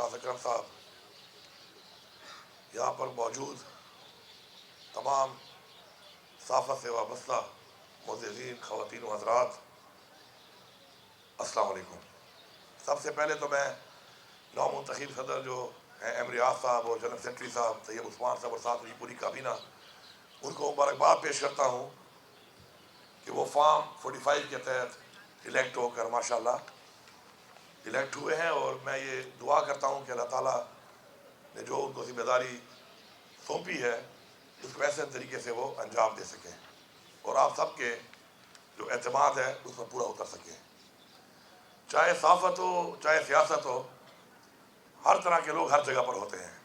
استاد اکرم صاحب، یہاں پر موجود تمام صحافت سے وابستہ معززین خواتین و حضرات، السلام علیکم۔ سب سے پہلے تو میں نو منتخب صدر جو ہیں ایم ریاض صاحب اور جنرل سیکرٹری صاحب طیب عثمان صاحب اور ساتھ میری پوری کابینہ، ان کو مبارکباد پیش کرتا ہوں کہ وہ فارم 45 کے تحت الیکٹ ہو کر ماشاءاللہ الیکٹ ہوئے ہیں، اور میں یہ دعا کرتا ہوں کہ اللہ تعالیٰ نے جو ان کو ذمہ داری سونپی ہے اس کو ایسے طریقے سے وہ انجام دے سکیں اور آپ سب کے جو اعتماد ہے اس میں پورا اتر سکیں۔ چاہے صحافت ہو چاہے سیاست ہو، ہر طرح کے لوگ ہر جگہ پر ہوتے ہیں،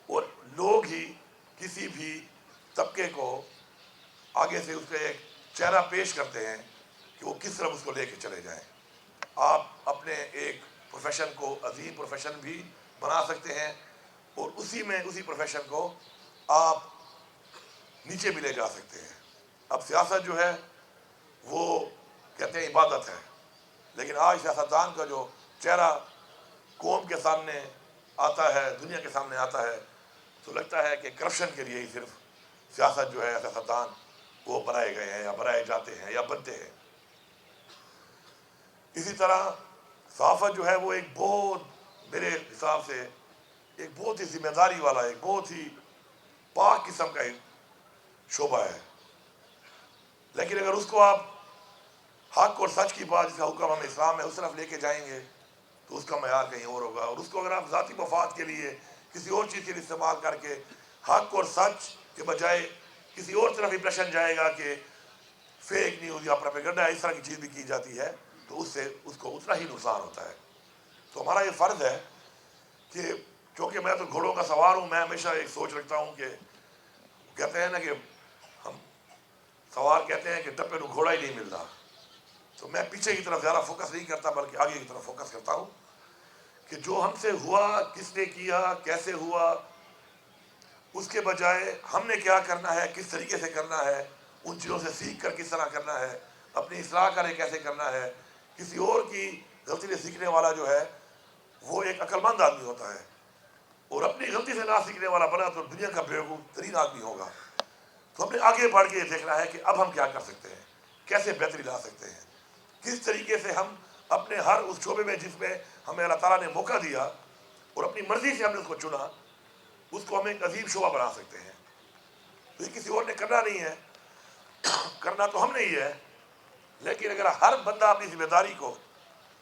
اور لوگ ہی کسی بھی طبقے کو آگے سے اس کا ایک چہرہ پیش کرتے ہیں کہ وہ کس طرح اس کو لے کے چلے جائیں۔ آپ اپنے ایک پروفیشن کو عظیم پروفیشن بھی بنا سکتے ہیں، اور اسی پروفیشن کو آپ نیچے بھی لے جا سکتے ہیں۔ اب سیاست جو ہے وہ کہتے ہیں عبادت ہے، لیکن آج سیاستدان کا جو چہرہ قوم کے سامنے آتا ہے، دنیا کے سامنے آتا ہے، تو لگتا ہے کہ کرپشن کے لیے ہی صرف سیاست جو ہے سیاستدان وہ بنائے گئے ہیں یا بنائے جاتے ہیں یا بنتے ہیں۔ اسی طرح صحافت جو ہے وہ ایک بہت میرے حساب سے ایک بہت ہی ذمہ داری والا، ایک بہت ہی پاک قسم کا ایک شعبہ ہے، لیکن اگر اس کو آپ حق اور سچ کی بات جس کا حکم ہمیں اسلام میں اس طرف لے کے جائیں گے تو اس کا معیار کہیں اور ہوگا، اور اس کو اگر آپ ذاتی مفاد کے لیے کسی اور چیز کے لیے استعمال کر کے حق اور سچ کے بجائے کسی اور طرف امپریشن جائے گا کہ فیک نیوز یا پروپیگنڈا اس طرح کی چیز بھی کی جاتی ہے، تو اس سے اس کو اتنا ہی نقصان ہوتا ہے۔ تو ہمارا یہ فرض ہے کہ چونکہ میں تو گھوڑوں کا سوار ہوں، میں ہمیشہ ایک سوچ رکھتا ہوں کہ کہتے ہیں نا کہ ہم سوار کہتے ہیں کہ ٹپے کو گھوڑا ہی نہیں ملتا، تو میں پیچھے کی طرف زیادہ فوکس نہیں کرتا بلکہ آگے کی طرف فوکس کرتا ہوں کہ جو ہم سے ہوا، کس نے کیا، کیسے ہوا، اس کے بجائے ہم نے کیا کرنا ہے، کس طریقے سے کرنا ہے، ان چیزوں سے سیکھ کر کس طرح کرنا ہے، اپنی اصلاح کریں کیسے کرنا ہے۔ کسی اور کی غلطی سے سیکھنے والا جو ہے وہ ایک عقل مند آدمی ہوتا ہے، اور اپنی غلطی سے نہ سیکھنے والا بنا تو دنیا کا بیوقوف ترین آدمی ہوگا۔ تو ہم نے آگے بڑھ کے یہ دیکھنا ہے کہ اب ہم کیا کر سکتے ہیں، کیسے بہتری لا سکتے ہیں، کس طریقے سے ہم اپنے ہر اس شعبے میں جس میں ہمیں اللہ تعالیٰ نے موقع دیا اور اپنی مرضی سے ہم نے اس کو چنا، اس کو ہم ایک عظیم شعبہ بنا سکتے ہیں۔ تو یہ کسی اور نے کرنا نہیں ہے، کرنا تو ہم نے ہی ہے، لیکن اگر ہر بندہ اپنی ذمہ داری کو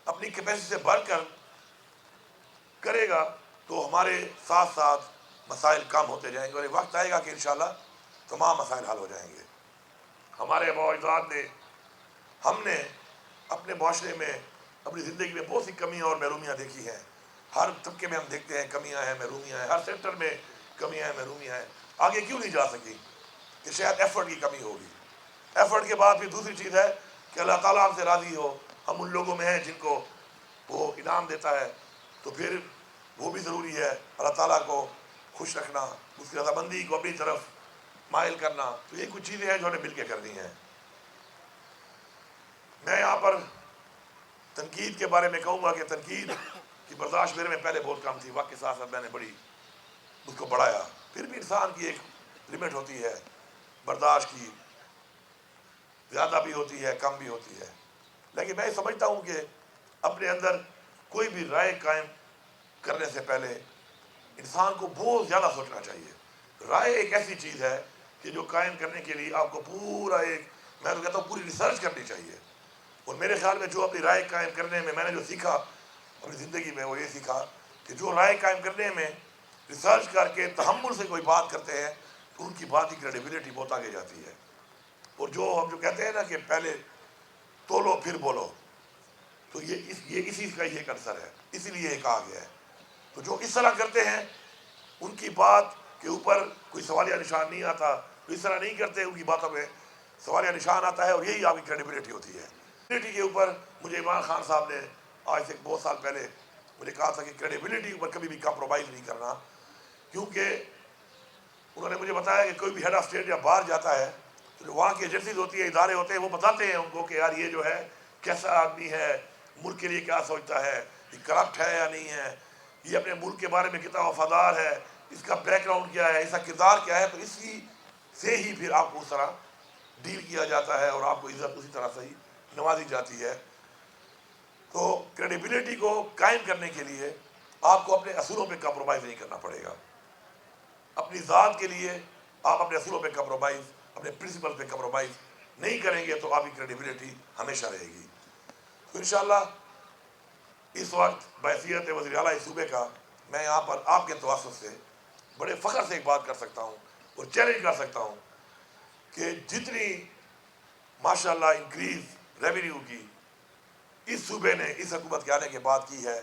اپنی کیپیسٹی سے بڑھ کر کرے گا تو ہمارے ساتھ ساتھ مسائل کم ہوتے جائیں گے، اور ایک وقت آئے گا کہ انشاءاللہ تمام مسائل حل ہو جائیں گے۔ ہمارے آباء و اجداد نے، ہم نے اپنے معاشرے میں اپنی زندگی میں بہت سی کمیاں اور محرومیاں دیکھی ہیں، ہر طبقے میں ہم دیکھتے ہیں کمیاں ہیں، محرومیاں ہیں، ہر سیکٹر میں کمیاں ہیں، محرومیاں ہیں۔ آگے کیوں نہیں جا سکی؟ کہ شاید ایفرٹ کی کمی ہوگی۔ ایفرٹ کے بعد پھر دوسری چیز ہے کہ اللہ تعالیٰ ہم سے راضی ہو، ہم ان لوگوں میں ہیں جن کو وہ انعام دیتا ہے، تو پھر وہ بھی ضروری ہے اللہ تعالیٰ کو خوش رکھنا، اس کی رضامندی کو اپنی طرف مائل کرنا۔ تو یہ کچھ چیزیں ہیں جو ہمیں مل کے کرنی ہیں۔ میں یہاں پر تنقید کے بارے میں کہوں گا کہ تنقید کی برداشت میرے میں پہلے بہت کم تھی، وقت کے ساتھ ساتھ میں نے اس کو بڑھایا۔ پھر بھی انسان کی ایک لمٹ ہوتی ہے برداشت کی، زیادہ بھی ہوتی ہے کم بھی ہوتی ہے، لیکن میں یہ سمجھتا ہوں کہ اپنے اندر کوئی بھی رائے قائم کرنے سے پہلے انسان کو بہت زیادہ سوچنا چاہیے۔ رائے ایک ایسی چیز ہے کہ جو قائم کرنے کے لیے آپ کو پورا ایک، میں تو کہتا ہوں پوری ریسرچ کرنی چاہیے، اور میرے خیال میں جو اپنی رائے قائم کرنے میں نے جو سیکھا اپنی زندگی میں وہ یہ سیکھا کہ جو رائے قائم کرنے میں ریسرچ کر کے تحمل سے کوئی بات کرتے ہیں تو ان کی بات کی کریڈیبلٹی بہت آگے جاتی ہے، اور جو ہم جو کہتے ہیں نا کہ پہلے تولو پھر بولو، تو یہ اسی کا ہی ایک عنصر ہے، اسی لیے یہ کہا گیا ہے۔ تو جو اس طرح کرتے ہیں ان کی بات کے اوپر کوئی سوالیہ نشان نہیں آتا، تو اس طرح نہیں کرتے ان کی باتوں میں سوالیہ نشان آتا ہے، اور یہی آپ کی کریڈیبلٹی ہوتی ہے۔ کریڈیبلٹی کے اوپر مجھے عمران خان صاحب نے آج سے بہت سال پہلے مجھے کہا تھا کہ کریڈیبلٹی کے اوپر کبھی بھی کمپرومائز نہیں کرنا، کیونکہ انہوں نے مجھے بتایا کہ کوئی بھی ہیڈ آف اسٹیٹ یا باہر جاتا ہے تو جو وہاں کی ایجنسیز ہوتی ہیں، ادارے ہوتے ہیں، وہ بتاتے ہیں ان کو کہ یار یہ جو ہے کیسا آدمی ہے، ملک کے لیے کیا سوچتا ہے، یہ کرپٹ ہے یا نہیں ہے، یہ اپنے ملک کے بارے میں کتنا وفادار ہے، اس کا بیک گراؤنڈ کیا ہے، اس کا کردار کیا ہے، تو اسی سے ہی پھر آپ کو اس طرح ڈیل کیا جاتا ہے اور آپ کو عزت اسی طرح سے ہی نوازی جاتی ہے۔ تو کریڈیبلٹی کو قائم کرنے کے لیے آپ کو اپنے اصولوں پہ کمپرومائز نہیں کرنا پڑے گا۔ اپنی ذات کے لیے آپ اپنے اصولوں پہ کمپرومائز، اپنے پرنسپل پہ کمپرومائز نہیں کریں گے تو آپ کی کریڈیبلٹی ہمیشہ رہے گی۔ تو انشاءاللہ اس وقت بحیثیت وزیر اعلیٰ اس صوبے کا میں یہاں پر آپ کے توسط سے بڑے فخر سے ایک بات کر سکتا ہوں اور چیلنج کر سکتا ہوں کہ جتنی ماشاءاللہ انکریز ریونیو کی اس صوبے نے اس حکومت کے آنے کے بعد کی ہے،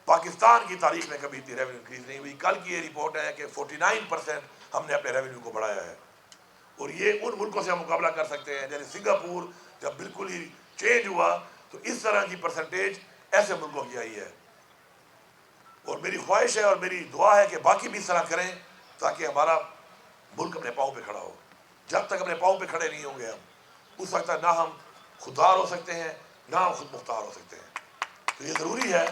پاکستان کی تاریخ میں کبھی اتنی ریونیو انکریز نہیں ہوئی۔ کل کی یہ رپورٹ ہے کہ 49% ہم نے اپنے ریونیو کو بڑھایا ہے، اور یہ ان ملکوں سے ہم مقابلہ کر سکتے ہیں جیسے سنگاپور جب بالکل ہی چینج ہوا تو اس طرح کی پرسنٹیج ایسے ملکوں کی آئی ہے۔ اور میری خواہش ہے اور میری دعا ہے کہ باقی بھی اس طرح کریں تاکہ ہمارا ملک اپنے پاؤں پہ کھڑا ہو۔ جب تک اپنے پاؤں پہ کھڑے نہیں ہوں گے ہم، اس وقت تک نہ ہم خوددار ہو سکتے ہیں نہ ہم خود مختار ہو سکتے ہیں۔ تو یہ ضروری ہے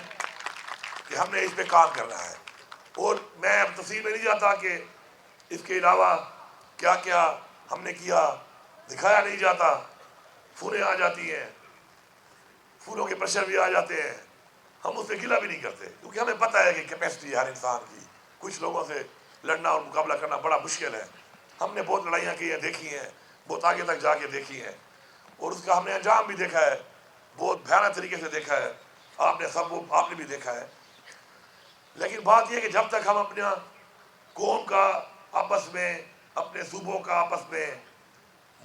کہ ہم نے اس پہ کام کرنا ہے، اور میں اب تفصیل میں نہیں جاتا کہ اس کے علاوہ کیا کیا ہم نے کیا، دکھایا نہیں جاتا، فونیں آ جاتی ہیں، فونوں کے پریشر بھی آ جاتے ہیں، ہم اس سے گلہ بھی نہیں کرتے کیونکہ ہمیں پتہ ہے کہ کیپیسٹی ہے ہر انسان کی۔ کچھ لوگوں سے لڑنا اور مقابلہ کرنا بڑا مشکل ہے، ہم نے بہت لڑائیاں کی ہیں، دیکھی ہیں، بہت آگے تک جا کے دیکھی ہیں، اور اس کا ہم نے انجام بھی دیکھا ہے، بہت بھیانک طریقے سے دیکھا ہے، آپ نے بھی دیکھا ہے۔ لیکن بات یہ ہے کہ جب تک ہم اپنا قوم کا آپس میں، اپنے صوبوں کا آپس میں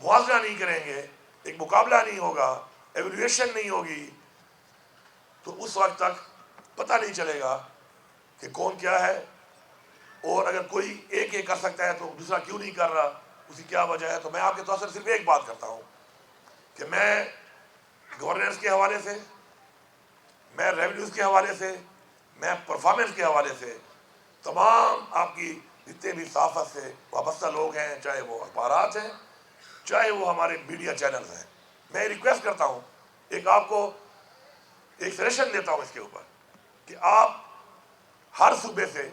موازنہ نہیں کریں گے، ایک مقابلہ نہیں ہوگا، ایویلویشن نہیں ہوگی، تو اس وقت تک پتہ نہیں چلے گا کہ کون کیا ہے، اور اگر کوئی ایک کر سکتا ہے تو دوسرا کیوں نہیں کر رہا، اس کی کیا وجہ ہے۔ تو میں آپ کے توسط صرف ایک بات کرتا ہوں کہ میں گورننس کے حوالے سے، میں ریونیوز کے حوالے سے، میں پرفارمنس کے حوالے سے تمام آپ کی جتنے بھی صحافت سے وابستہ لوگ ہیں، چاہے وہ اخبارات ہیں، چاہے وہ ہمارے میڈیا چینلز ہیں، میں ریکویسٹ کرتا ہوں، آپ کو ایک سجیشن دیتا ہوں اس کے اوپر کہ آپ ہر صوبے سے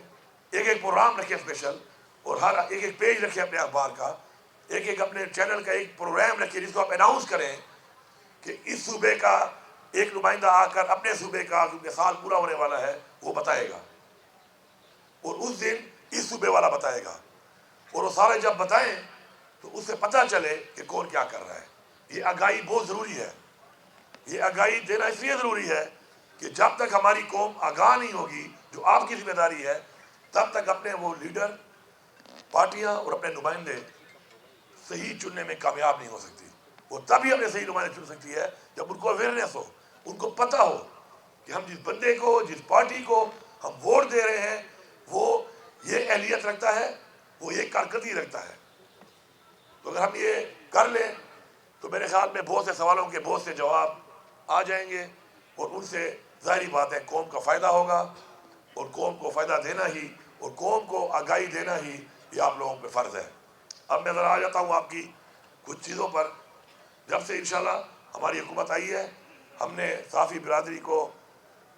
ایک پروگرام رکھیں اسپیشل، اور ہر ایک پیج رکھیں اپنے اخبار کا، ایک اپنے چینل کا ایک پروگرام رکھیں جس کو آپ اناؤنس کریں کہ اس صوبے کا ایک نمائندہ آ کر اپنے صوبے کا کیونکہ سال پورا ہونے والا ہے وہ بتائے گا، اور اس دن اس صوبے والا بتائے گا، اور وہ سارے جب بتائیں تو اس سے پتہ چلے کہ کون کیا کر رہا ہے۔ یہ آگاہی بہت ضروری ہے، یہ آگاہی دینا اس لیے ضروری ہے کہ جب تک ہماری قوم آگاہ نہیں ہوگی، جو آپ کی ذمہ داری ہے، تب تک اپنے وہ لیڈر، پارٹیاں اور اپنے نمائندے صحیح چننے میں کامیاب نہیں ہو سکتی۔ وہ تبھی اپنے صحیح نمائندے چن سکتی ہے جب ان کو اویئرنیس ہو، ان کو پتہ ہو کہ ہم جس بندے کو، جس پارٹی کو ہم ووٹ دے رہے ہیں وہ یہ اہلیت رکھتا ہے، وہ یہ کارکردگی رکھتا ہے۔ تو اگر ہم یہ کر لیں تو میرے خیال میں بہت سے سوالوں کے بہت سے جواب آ جائیں گے، اور ان سے ظاہری بات ہے قوم کا فائدہ ہوگا، اور قوم کو فائدہ دینا ہی اور قوم کو آگاہی دینا ہی یہ آپ لوگوں پہ فرض ہے۔ اب میں ذرا آ جاتا ہوں آپ کی کچھ چیزوں پر۔ جب سے انشاءاللہ ہماری حکومت آئی ہے، ہم نے صحافی برادری کو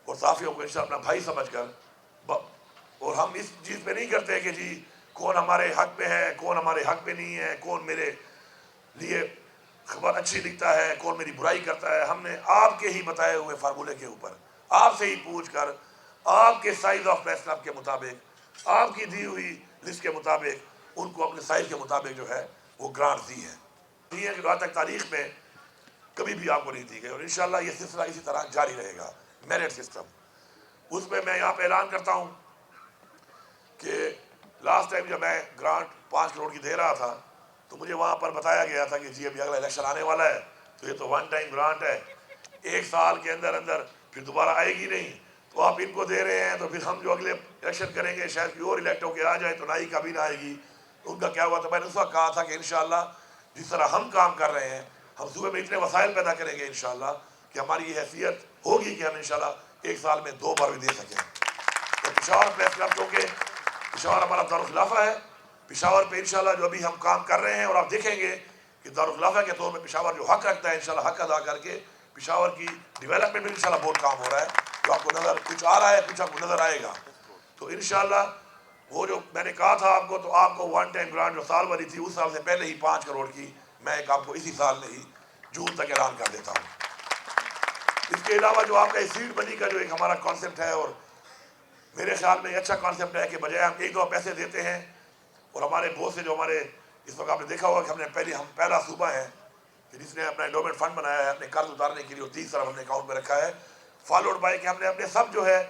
اور صحافیوں کو انشاءاللہ اپنا بھائی سمجھ کر، اور ہم اس چیز پہ نہیں کرتے کہ جی کون ہمارے حق میں ہے، کون ہمارے حق میں نہیں ہے، کون میرے لیے خبر اچھی لکھتا ہے، کون میری برائی کرتا ہے۔ ہم نے آپ کے ہی بتائے ہوئے فارمولے کے اوپر آپ سے ہی پوچھ کر، آپ کے سائز آف پریس کلب کے مطابق، آپ کی دی ہوئی لسٹ کے مطابق ان کو اپنے سائز کے مطابق جو ہے وہ گرانٹ دی ہے، یہ ہے کہ آج تک تاریخ میں کبھی بھی آپ کو نہیں دی گئی، اور انشاءاللہ یہ سلسلہ اسی طرح جاری رہے گا۔ میرٹ سسٹم، اس میں میں یہاں پہ اعلان کرتا ہوں کہ لاسٹ ٹائم جب میں گرانٹ 5 کروڑ کی دے رہا تھا تو مجھے وہاں پر بتایا گیا تھا کہ جی ابھی اگلا الیکشن آنے والا ہے تو یہ تو ون ٹائم گرانٹ ہے، 1 سال کے اندر اندر پھر دوبارہ آئے گی نہیں، تو آپ ان کو دے رہے ہیں تو پھر ہم جو اگلے الیکشن کریں گے شاید کوئی اور الیکٹ ہو کے آ جائے تو نہ ہی کبھی نہ آئے گی۔ ان کا کیا ہوا تھا، میں نے اس وقت کہا تھا کہ انشاءاللہ جس طرح ہم کام کر رہے ہیں ہم صوبے میں اتنے وسائل پیدا کریں گے انشاءاللہ کہ ہماری یہ حیثیت ہوگی کہ ہم انشاءاللہ 1 سال میں 2 بار بھی دے سکیں۔ تو پشاور پریس کلب کیونکہ پشاور ہمارا دارالخلافہ ہے، پشاور پہ انشاءاللہ جو ابھی ہم کام کر رہے ہیں، اور آپ دیکھیں گے کہ دارالخلافہ کے طور پہ پشاور جو حق رکھتا ہے انشاءاللہ حق ادا کر کے پشاور کی ڈیولپمنٹ میں انشاءاللہ بہت کام ہو رہا ہے، جو آپ کو نظر کچھ آ رہا ہے، کچھ آپ کو نظر آئے گا۔ تو انشاءاللہ وہ جو میں نے کہا تھا آپ کو، تو آپ کو ون ٹائم گرانٹ جو سال والی تھی اس سال سے پہلے ہی 5 کروڑ کی میں ایک آپ کو اسی سال میں ہی جون تک اعلان کر دیتا ہوں۔ اس کے علاوہ جو آپ کا سیڈ منی کا جو ایک ہمارا کانسیپٹ ہے، اور میرے خیال میں یہ اچھا کانسیپٹ ہے کہ بجائے ہم ایک دو پیسے دیتے ہیں، اور ہمارے بہت سے جو ہمارے اس وقت آپ نے دیکھا ہوگا کہ ہم پہلا صوبہ ہے کہ جس نے اپنا انڈومنٹ فنڈ بنایا ہے اپنے قرض اتارنے کے لیے، اور 30 ارب ہم نے اکاؤنٹ میں رکھا ہے، فالوڈ بائی کہ ہم نے اپنے سب جو ہے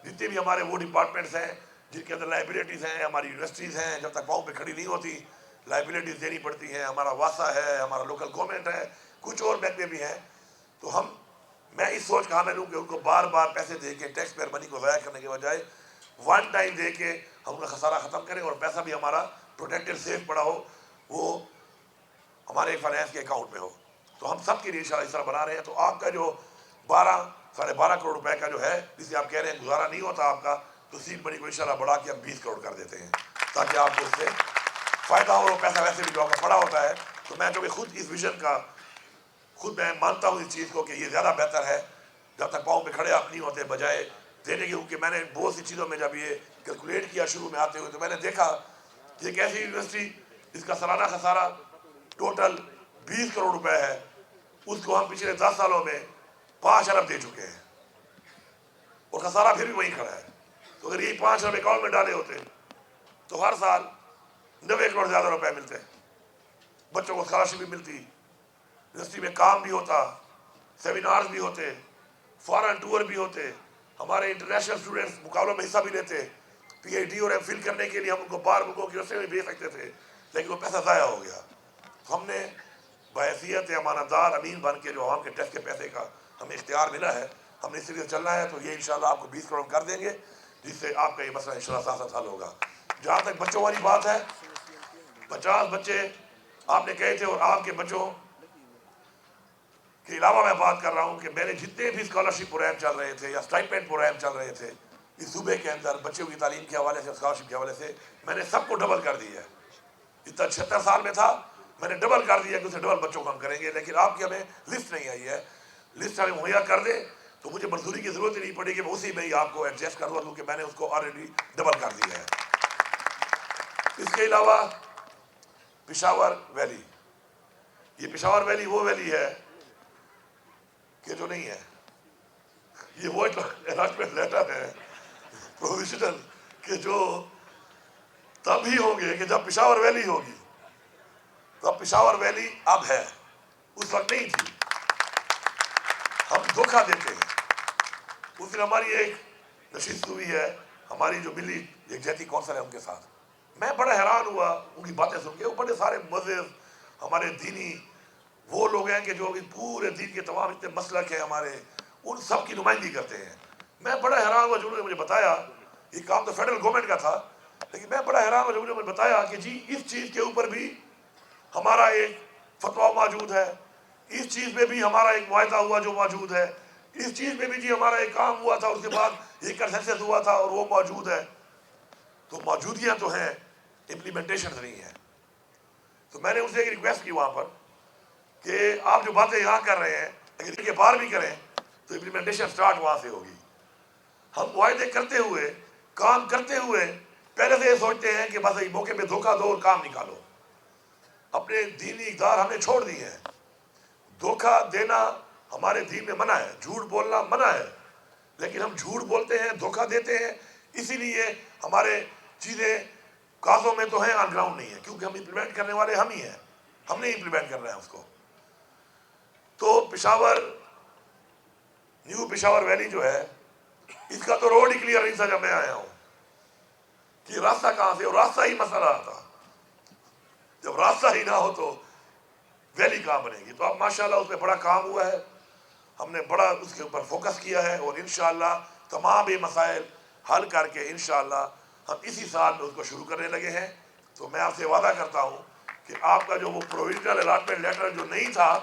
جتنے بھی ہمارے وہ ڈپارٹمنٹس ہیں جن کے اندر لائبلٹیز ہیں، ہماری یونیورسٹیز ہیں، جب تک پاؤں پہ کھڑی نہیں ہوتی لائبلٹیز دینی پڑتی ہیں، ہمارا واسا ہے، ہمارا لوکل گورنمنٹ ہے، کچھ اور بینکیں بھی ہیں، تو میں اس سوچ کا حامل ہوں کہ ان کو بار بار پیسے دے کے ٹیکس پیئر منی کو ضائع کرنے کے بجائے ون ٹائم دے کے ہم ان کا خسارہ ختم کریں، اور پیسہ بھی ہمارا پروٹیکٹڈ سیف پڑا ہو، وہ ہمارے فائنینس کے اکاؤنٹ میں ہو۔ تو ہم سب کے لیے انشاءاللہ اس طرح بنا رہے ہیں۔ تو آپ کا جو 12.5 کروڑ روپے کا جو ہے جسے آپ کہہ رہے ہیں گزارا نہیں ہوتا آپ کا، تو سیڈ منی کو انشاءاللہ بڑھا کے ہم 20 کروڑ کر دیتے ہیں تاکہ آپ کو اس سے فائدہ ہو، اور پیسہ ویسے بھی جو آپ کا پڑا ہوتا ہے۔ تو میں جو کہ خود اس ویژن کا میں مانتا ہوں اس چیز کو کہ یہ زیادہ بہتر ہے جب تک پاؤں پہ کھڑے آپ نہیں ہوتے بجائے دینے کے، کیونکہ میں نے بہت سی چیزوں میں جب یہ کیلکولیٹ کیا شروع میں آتے ہوئے تو میں نے دیکھا کہ ایک ایسی یونیورسٹی جس کا سالانہ خسارہ ٹوٹل 20 کروڑ روپے ہے، اس کو ہم پچھلے 10 سالوں میں 5 ارب دے چکے ہیں، اور خسارہ پھر بھی وہیں کھڑا ہے۔ تو اگر یہی 5 ارب اکاؤنٹ میں ڈالے ہوتے تو ہر سال 90 کروڑ زیادہ روپے ملتے، بچوں کو اسکالرشپ بھی ملتی، یونیورسٹی میں کام بھی ہوتا، سیمینارز بھی ہوتے، فارن ٹور بھی ہوتے، ہمارے انٹرنیشنل اسٹوڈنٹس مقابلوں میں حصہ بھی لیتے، پی ایچ ڈی اور ایم فل کرنے کے لیے ہم ان کو باہر ملکوں کی یونیورسٹی میں بھیج سکتے تھے، لیکن وہ پیسہ ضائع ہو گیا۔ ہم نے بحیثیت امانت دار امین بن کے جو عوام کے ٹیکس کے پیسے کا ہمیں اختیار ملا ہے، ہم نے اسی لیے چلنا ہے، تو یہ انشاءاللہ آپ کو 20 کروڑ کر دیں گے، جس سے آپ کا یہ مسئلہ انشاءاللہ ساتھ ساتھ حل ہوگا۔ جہاں تک بچوں والی بات ہے، 50 بچے آپ نے کہے تھے، اور آپ کے بچوں کے علاوہ میں بات کر رہا ہوں کہ میں نے جتنے بھی اسکالرشپ پروگرام چل رہے تھے یا اسٹائپینڈ پروگرام چل رہے تھے اس صوبے کے اندر بچوں کی تعلیم کے حوالے سے، اسکالرشپ کے حوالے سے، میں نے سب کو ڈبل کر دیا ہے۔ جتنا 76 سال میں تھا میں نے ڈبل کر دیا کہ اسے ڈبل بچوں کو ہم کریں گے، لیکن آپ کی ہمیں لسٹ نہیں آئی ہے، لسٹ ہمیں مہیا کر دیں تو مجھے منظوری کی ضرورت ہی نہیں پڑے گی، میں اسی میں ہی آپ کو ایڈجسٹ کر دوں کیونکہ میں نے اس کو آلریڈی ڈبل کر دیا ہے۔ اس کے علاوہ پشاور ویلی، یہ پشاور ویلی وہ ویلی ہے کہ جو نہیں ہے، یہ وہ الاٹمنٹ لیٹر ہے پروویژنل کہ جو تب ہی ہوں گے کہ جب پشاور ویلی ہوگی، تو اب پشاور ویلی اب ہے، اس وقت نہیں تھی۔ ہم دھوکہ دیتے ہیں۔ اس دن ہماری ایک نشست ہوئی ہے ہماری جو ملی یکجہتی کونسل ہے ان کے ساتھ، میں بڑا حیران ہوا ان کی باتیں سن کے، وہ بڑے سارے معزز ہمارے دینی وہ لوگ ہیں کہ جو پورے دین کے تمام اتنے مسلک ہیں ہمارے، ان سب کی نمائندگی کرتے ہیں۔ میں بڑا حیران ہوا جب انہوں نے مجھے بتایا، یہ کام تو فیڈرل گورنمنٹ کا تھا، لیکن میں بڑا حیران ہوا جب انہوں نے مجھے بتایا کہ جی اس چیز کے اوپر بھی ہمارا ایک فتویٰ موجود ہے، اس چیز میں بھی ہمارا ایک معاہدہ ہوا جو موجود ہے، اس چیز میں بھی جی ہمارا ایک کام ہوا تھا، اس کے بعد یہ کنسنسس ہوا تھا اور وہ موجود ہے۔ تو موجودگیاں تو ہیں، امپلیمنٹیشن نہیں ہے۔ تو میں نے ان سے ایک ریکویسٹ کی وہاں پر کہ آپ جو باتیں یہاں کر رہے ہیں اگر ان کے باہر بھی کریں تو امپلیمنٹیشن سٹارٹ وہاں سے ہوگی۔ ہم معاہدے کرتے ہوئے، کام کرتے ہوئے پہلے سے یہ سوچتے ہیں کہ بس ایک موقع پہ دھوکہ دو اور کام نکالو۔ اپنے دینی اقدار ہم نے چھوڑ دی ہیں، دھوکہ دینا ہمارے دین میں منع ہے، جھوٹ بولنا منع ہے، لیکن ہم جھوٹ بولتے ہیں، دھوکہ دیتے ہیں، اسی لیے ہمارے چیزیں کاغذوں میں تو ہیں، آن گراؤنڈ نہیں ہے، کیونکہ ہم امپلیمنٹ کرنے والے ہم ہی ہیں، ہم نہیں امپلیمنٹ کر رہے ہیں اس کو۔ تو پشاور، نیو پشاور ویلی جو ہے، اس کا تو روڈ ہی کلیئر نہیں تھا جب میں آیا ہوں کہ راستہ کہاں سے، اور راستہ ہی مسئلہ تھا۔ جب راستہ ہی نہ ہو تو ویلی کہاں بنے گی؟ تو اب ماشاءاللہ اس پہ بڑا کام ہوا ہے، ہم نے بڑا اس کے اوپر فوکس کیا ہے، اور انشاءاللہ تمام یہ مسائل حل کر کے انشاءاللہ ہم اسی سال میں اس کو شروع کرنے لگے ہیں۔ تو میں آپ سے وعدہ کرتا ہوں کہ آپ کا جو وہ پروویژنل الاٹمنٹ لیٹر جو نہیں تھا،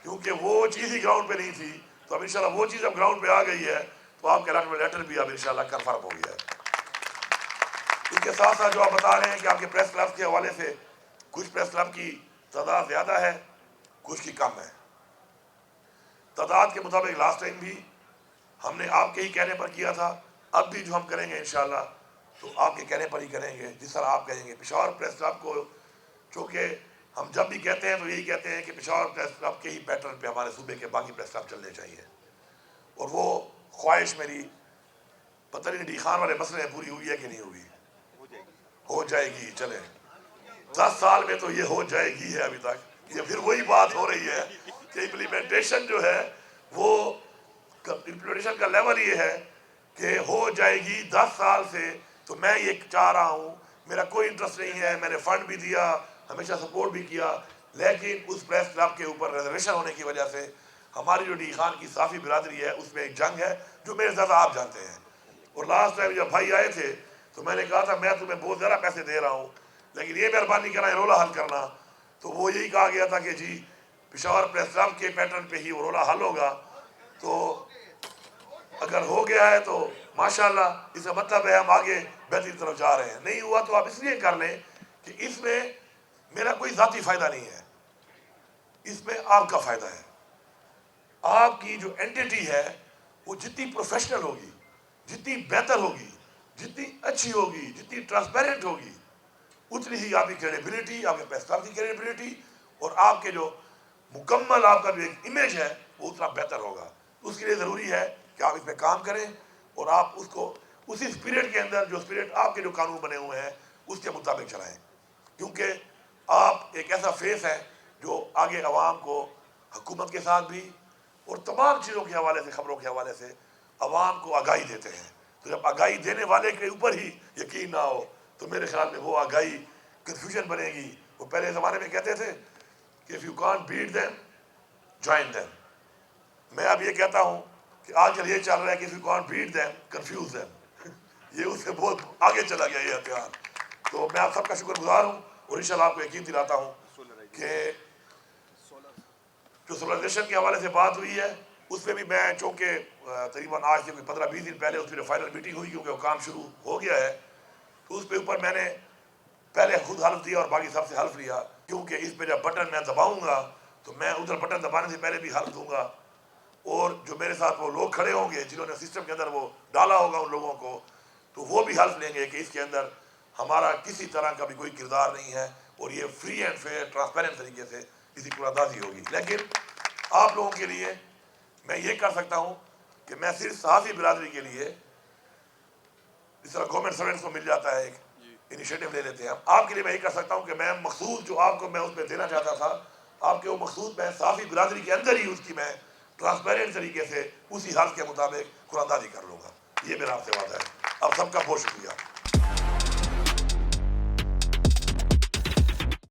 کیونکہ وہ چیز ہی گراؤنڈ پہ نہیں تھی، تو اب انشاءاللہ وہ چیز اب گراؤنڈ پہ آ گئی ہے، تو آپ کا الاٹمنٹ لیٹر بھی اب انشاءاللہ کنفرم ہو گیا ہے۔ اس کے ساتھ ساتھ جو آپ بتا رہے ہیں کہ آپ کے پریس کلب کے حوالے سے کچھ پریس کلب کی تعداد زیادہ ہے، کچھ کی کم ہے۔ تعداد کے مطابق لاسٹ ٹائم بھی ہم نے آپ کے ہی کہنے پر کیا تھا، اب بھی جو ہم کریں گے انشاءاللہ تو آپ کے کہنے پر ہی کریں گے جس طرح آپ کہیں گے. پشاور پریس کلب کو چونکہ ہم جب بھی کہتے ہیں تو یہی کہتے ہیں کہ پشاور پریس کلب کے ہی پیٹرن پہ ہمارے صوبے کے باقی پریس کلب چلنے چاہیے. اور وہ خواہش میری پتہ نہیں ڈی خان والے مسئلے پوری ہوئی ہے کہ نہیں ہوئی. ہو جائے گی. چلیں 10 سال میں تو یہ ہو جائے گی ہے ابھی تک. یہ پھر وہی بات ہو رہی ہے کہ امپلیمنٹیشن جو ہے وہ امپلیمنٹیشن کا لیول یہ ہے کہ ہو جائے گی 10 سال سے. تو میں یہ چاہ رہا ہوں, میرا کوئی انٹرسٹ نہیں ہے, میں نے فنڈ بھی دیا, ہمیشہ سپورٹ بھی کیا, لیکن اس پریس کلب کے اوپر ریزرویشن ہونے کی وجہ سے ہماری جو ڈی خان کی صافی برادری ہے اس میں ایک جنگ ہے جو میرے زیادہ آپ جانتے ہیں. اور لاسٹ ٹائم جب بھائی آئے تھے تو میں نے کہا تھا میں تمہیں بہت زیادہ پیسے دے رہا ہوں لیکن یہ مہربانی کرنا, یہ رولا حل کرنا. تو وہ یہی کہا گیا تھا کہ جی پشاور پریس کلب کے پیٹرن پہ ہی وہ رولا حل ہوگا. تو اگر ہو گیا ہے تو ماشاءاللہ, اس کا مطلب ہے ہم آگے بہتری کی طرف جا رہے ہیں. نہیں ہوا تو آپ اس لیے کر لیں کہ اس میں میرا کوئی ذاتی فائدہ نہیں ہے, اس میں آپ کا فائدہ ہے. آپ کی جو اینٹیٹی ہے وہ جتنی پروفیشنل ہوگی, جتنی بہتر ہوگی, جتنی اچھی ہوگی, جتنی ٹرانسپیرنٹ ہوگی, اتنی ہی آپ کی کریڈیبلٹی, آپ کے پریس کلب کی کریڈیبلٹی اور آپ کے جو مکمل آپ کا جو ایک امیج ہے وہ اتنا بہتر ہوگا. اس کے لیے ضروری ہے کہ آپ اس پہ کام کریں اور آپ اس کو اسی اسپرٹ کے اندر, جو اسپرٹ آپ کے جو قانون بنے ہوئے ہیں اس کے مطابق چلائیں. کیونکہ آپ ایک ایسا فیس ہے جو آگے عوام کو حکومت کے ساتھ بھی اور تمام چیزوں کے حوالے سے, خبروں کے حوالے سے عوام کو آگاہی دیتے ہیں. تو جب آگاہی دینے والے کے اوپر ہی یقین نہ ہو تو میرے خیال میں وہ آگاہی کنفیوژن بنے گی. وہ پہلے زمانے میں کہتے تھے کہ if you can't beat them, join them. میں اب یہ کہتا ہوں کہ آج کل یہ چل رہا ہے کہ if you can't beat them, confuse them. یہ اس سے بہت آگے چلا گیا یہ ہتھیار. تو میں آپ سب کا شکر گزار ہوں اور انشاءاللہ آپ کو یقین دلاتا ہوں کہ جو سولرائزیشن کے حوالے سے بات ہوئی ہے اس میں بھی میں, چونکہ تقریباً آج سے 15-20 دن پہلے اس میں فائنل میٹنگ ہوئی کیونکہ وہ کام شروع ہو گیا ہے, تو اس پہ اوپر میں نے پہلے خود حلف دیا اور باقی سب سے حلف لیا, کیونکہ اس پہ جب بٹن میں دباؤں گا تو میں ادھر بٹن دبانے سے پہلے بھی حلف دوں گا. اور جو میرے ساتھ وہ لوگ کھڑے ہوں گے جنہوں نے سسٹم کے اندر وہ ڈالا ہوگا ان لوگوں کو, تو وہ بھی حلف لیں گے کہ اس کے اندر ہمارا کسی طرح کا بھی کوئی کردار نہیں ہے اور یہ فری اینڈ فیئر ٹرانسپیرنٹ طریقے سے اسی کی اندازی ہوگی. لیکن آپ لوگوں کے لیے میں یہ کر سکتا ہوں کہ میں صرف صحافی برادری کے لیے, جس طرح گورنمنٹ سروینٹس کو مل جاتا ہے ایک انیشیٹو لے لیتے ہیں, آپ کے لیے میں یہ کر سکتا ہوں کہ میں مخصوص جو آپ کو میں اس میں دینا چاہتا تھا, آپ کے وہ مخصوص میں صحافی برادری کے اندر ہی اس کی میں ٹرانسپیرنٹ طریقے سے اسی حلف کے مطابق قرآن دادی کر لوں گا. یہ میرا آپ سے وعدہ ہے. آپ سب کا بہت شکریہ.